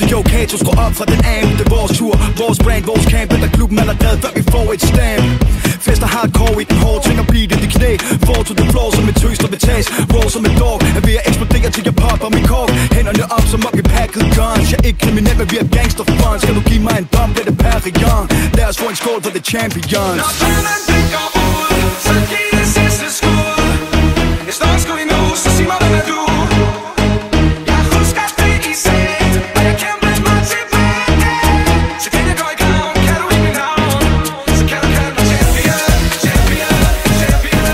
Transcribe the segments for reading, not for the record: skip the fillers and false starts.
Så jo, Kato, skru op fra den amp. Det er vores tur, vores brand, vores camp. Der klubben allerede, før vi får et stamp. Fester hardcore i den hårde, tvinger beat i de knæ. Fall to the floor som et tøs, der vil tages. Roll som en dog, er ved at eksplodere til jeg popper min kork. Hænderne op som om vi packede guns. Jeg er ikke kriminel, men vi er gangster fun. Skal du give mig en dom, bliver det Perrion. Lad os få en skål for the champions. Når drømmen den går ud, så giv det sidste skud. Jeg står sgu endnu, så sig mig, hvem er du? Jeg husker det i sæt, og jeg kæmper mig tilbage. Så kan jeg gå i gang, kan du ikke mit navn? Så kan du kalde mig champion, champion, champion.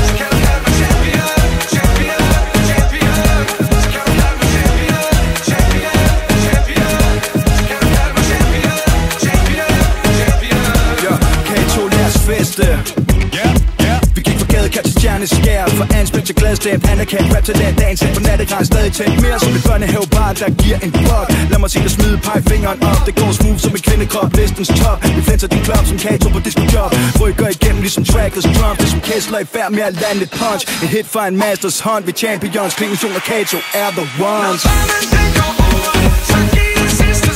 Så kan du kalde mig champion, champion, champion. Så kan du kalde mig champion, champion, champion. Så kan du kalde mig champion, champion, champion. Ja, Kato, lad os feste. Vi gik fra gadekant til stjerneskær. For anspændt til gladstab, anerkendt rap til dagen selv på nattekran. Stadig tænkt mere som et børnehavebar, der giver en fuck. Lad mig se dig smide pegefingeren op. Det går smooth som en kvindekrop, listens top. Vi flænser din klub som Kato på disco-job. Rykker igennem ligesom trackers drums. Det som Kessler i færd med at lande et punch. Et hit fra en masters hånd. Vi champions, Klingenson og Kato er the ones. Når drømmen den går ud, så giv det sidste